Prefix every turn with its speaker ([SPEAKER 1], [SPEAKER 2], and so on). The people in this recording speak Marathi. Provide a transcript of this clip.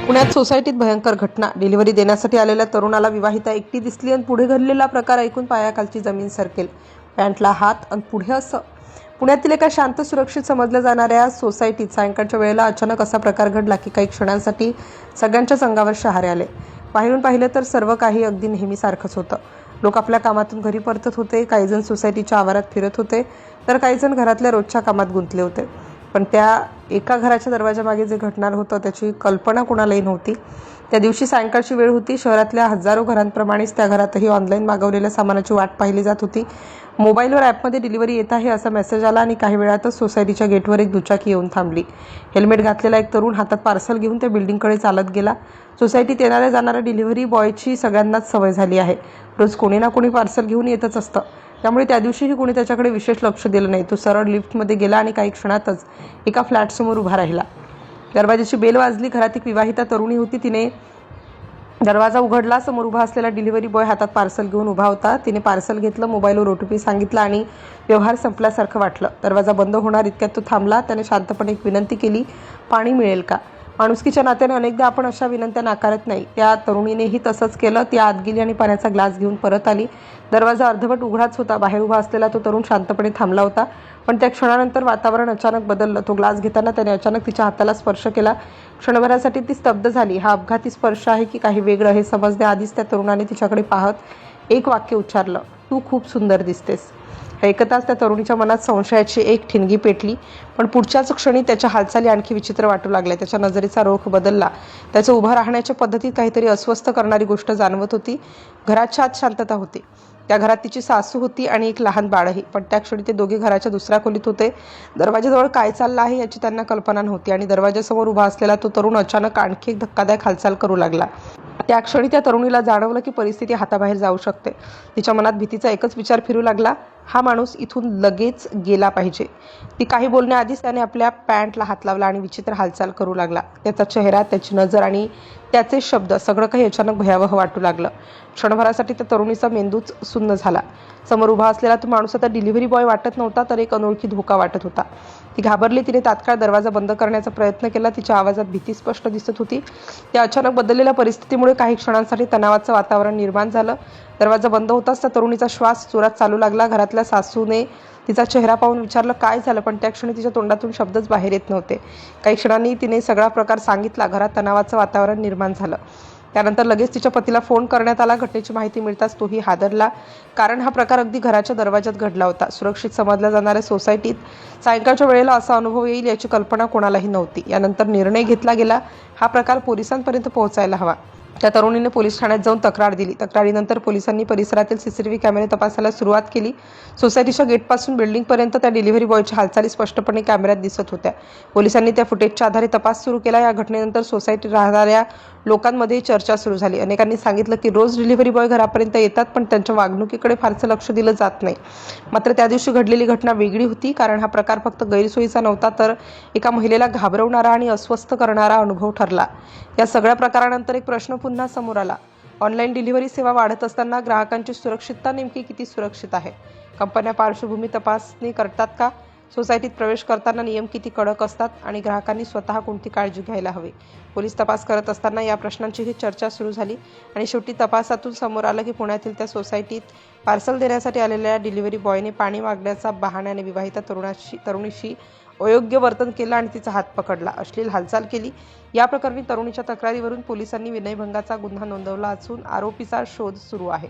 [SPEAKER 1] पुण्यात सोसायटीत भयंकर घटना. डिलिव्हरी देण्यासाठी आलेल्या तरुणाला विवाहिता एकटी दिसली आणि पुढे घडलेला प्रकार ऐकून पायाखालची जमीन सरकेल. पॅन्टला हात आणि पुढे असं. पुण्यातील एका शांत सुरक्षित समजल्या जाणाऱ्या सोसायटीत सायंकाळच्या वेळेला अचानक असा प्रकार घडला की काही क्षणांसाठी सगळ्यांच्याच अंगावर शहारे आले. बाहेरून पाहिलं तर सर्व काही अगदी नेहमीसारखंच होतं. लोक आपल्या कामातून घरी परतत होते, काही जण सोसायटीच्या आवारात फिरत होते, तर काही जण घरातल्या रोजच्या कामात गुंतले होते. पण त्या एका घराच्या दरवाजामागे जे घडणार होतं त्याची कल्पना कोणालाही नव्हती. त्या दिवशी सायंकाळची वेळ होती. शहरातल्या हजारो घरांप्रमाणेच त्या घरातही ऑनलाईन मागवलेल्या सामानाची वाट पाहिली जात होती. मोबाईलवर ॲपमध्ये डिलिव्हरी येत आहे असा मेसेज आला आणि काही वेळातच सोसायटीच्या गेटवर एक दुचाकी येऊन थांबली. हेल्मेट घातलेला एक तरुण हातात पार्सल घेऊन त्या बिल्डिंगकडे चालत गेला. सोसायटीत येणाऱ्या जाणाऱ्या डिलिव्हरी बॉयची सगळ्यांनाच सवय झाली आहे. रोज कोणी ना कोणी पार्सल घेऊन येतच असतं. त्यामुळे त्या दिवशीही कोणी त्याच्याकडे विशेष लक्ष दिलं नाही. तो सरळ लिफ्टमध्ये गेला आणि काही क्षणातच एका फ्लॅटसमोर उभा राहिला. दरवाजाची बेल वाजली. घरात एक विवाहिता तरुणी होती. तिने दरवाजा उघडला. समोर उभा असलेला डिलिव्हरी बॉय हातात पार्सल घेऊन उभा होता. तिने पार्सल घेतलं, मोबाईलवर OTP सांगितला आणि व्यवहार संपल्यासारखं वाटलं. दरवाजा बंद होणार इतक्यात तो थांबला. त्याने शांतपणे एक विनंती केली, पाणी मिळेल का? माणुसकीच्या नात्याने अनेकदा आपण अशा विनंत्या नाकारत नाही. त्या तरुणीनेही तसंच केलं. ती आत गेली आणि पाण्याचा ग्लास घेऊन परत आली. दरवाजा अर्धवट उघडाच होता. बाहेर उभा असलेला तो तरुण शांतपणे थांबला होता. पण त्या क्षणानंतर वातावरण अचानक बदललं. तो ग्लास घेताना त्याने अचानक तिच्या हाताला स्पर्श केला. क्षणभरासाठी ती स्तब्ध झाली. हा अपघाती स्पर्श आहे की काही वेगळं हे समजण्याआधीच त्या तरुणाने तिच्याकडे पाहत एक वाक्य उच्चारलं, तू खूप सुंदर दिसतेस. ऐकताच त्या तरुणीच्या मनात संशयाची एक ठिणगी पेटली. पण पुढच्याच क्षणी त्याच्या हालचाली आणखी विचित्र वाटू लागल्या. त्याच्या नजरेचा रोख बदलला. त्याचं उभं राहण्याच्या पद्धतीत काहीतरी अस्वस्थ करणारी गोष्ट जाणवत होती. घराच्या आत शांतता होती. त्या घरात तिची सासू होती आणि एक लहान बाळही. पण त्या क्षणी ते दोघे घराच्या दुसऱ्या खोलीत होते. दरवाजाजवळ काय चाललं आहे याची त्यांना कल्पना नव्हती आणि दरवाजासमोर उभा असलेला तो तरुण अचानक आणखी एक धक्कादायक हालचाल करू लागला. त्या क्षणी त्या तरुणीला जाणवलं की परिस्थिती हाताबाहेर जाऊ शकते. तिच्या मनात भीतीचा एकच विचार फिरू लागला, हा माणूस इथून लगेच गेला पाहिजे. ती काही बोलण्याआधीच त्याने आपल्या पॅन्टला हात लावला आणि विचित्र हालचाल करू लागला. त्याचा चेहरा, त्याची नजर आणि त्याचे शब्द सगळं काही अचानक भयावह वाटू लागलं. क्षणभरासाठी त्या तरुणीचा मेंदूच सुन्न झाला. समोर उभा असलेला तो माणूस आता डिलिव्हरी बॉय वाटत नव्हता, तर एक अनोळखी धोका वाटत होता. ती घाबरली. तिने तात्काळ दरवाजा बंद करण्याचा प्रयत्न केला. तिच्या आवाजात भीती स्पष्ट दिसत होती. त्या अचानक बदललेल्या परिस्थितीमुळे काही क्षणांसाठी तणावाचं वातावरण निर्माण झालं. दरवाजा बंद होताच त्या तरुणीचा श्वास जोरात चालू लागला. घरातल्या सासूने तिचा चेहरा पाहून विचारलं, काय झालं? पण त्या क्षणी तिच्या तोंडातून शब्दच बाहेर येत नव्हते. काही क्षणांनी तिने सगळा प्रकार सांगितला. घरात तणावाचं वातावरण निर्माण झालं. त्यानंतर लगेच तिच्या पतीला फोन करण्यात आला. घटनेची माहिती मिळताच तोही हादरला, कारण हा प्रकार अगदी घराच्या दरवाजात घडला होता. सुरक्षित समजल्या जाणाऱ्या सोसायटीत सायंकाळच्या वेळेला असा अनुभव येईल याची कल्पना कोणालाही नव्हती. यानंतर निर्णय घेतला गेला, हा प्रकार पोलिसांपर्यंत पोहोचायला हवा. त्या तरुणीने पोलीस ठाण्यात जाऊन तक्रार दिली. तक्रारीनंतर पोलिसांनी परिसरातील CCTV कॅमेरे तपासायला सुरुवात केली. सोसायटीच्या गेटपासून बिल्डिंगपर्यंत त्या डिलिव्हरी बॉयच्या हालचाली स्पष्टपणे कॅमेऱ्यात दिसत होत्या. पोलिसांनी त्या फुटेजच्या आधारे तपास सुरू केला. या घटनेनंतर सोसायटीत राहणाऱ्या लोकांमध्ये चर्चा सुरू झाली. अनेकांनी सांगितलं की रोज डिलिव्हरी बॉय घरापर्यंत येतात, पण त्यांच्या वागणुकीकडे फारसं लक्ष दिलं जात नाही. मात्र त्या दिवशी घडलेली घटना वेगळी होती, कारण हा प्रकार फक्त गैरसोयीचा नव्हता, तर एका महिलेला घाबरवणारा आणि अस्वस्थ करणारा अनुभव ठरला. या सगळ्या प्रकारानंतर एक प्रश्न पुन्हा समोर आला. ऑनलाईन डिलिव्हरी सेवा वाढत असताना ग्राहकांची सुरक्षितता नेमकी किती सुरक्षित आहे? कंपन्या पार्श्वभूमी तपासणी करतात का? सोसायटीत प्रवेश करताना नियम किती कडक असतात आणि ग्राहकांनी स्वतः कोणती काळजी घ्यायला हवी? पोलीस तपास करत असताना या प्रश्नांचीही चर्चा सुरू झाली आणि शेवटी तपासातून समोर आलं की पुण्यातील त्या सोसायटीत पार्सल देण्यासाठी आलेल्या डिलिव्हरी बॉयने पाणी मागण्याचा बहाण्याने विवाहिता तरुणीशी अयोग्य वर्तन केलं आणि तिचा हात पकडला, अश्लील हालचाल केली. या प्रकरणी तरुणीच्या तक्रारीवरून पोलिसांनी विनयभंगाचा गुन्हा नोंदवला असून आरोपीचा शोध सुरू आहे.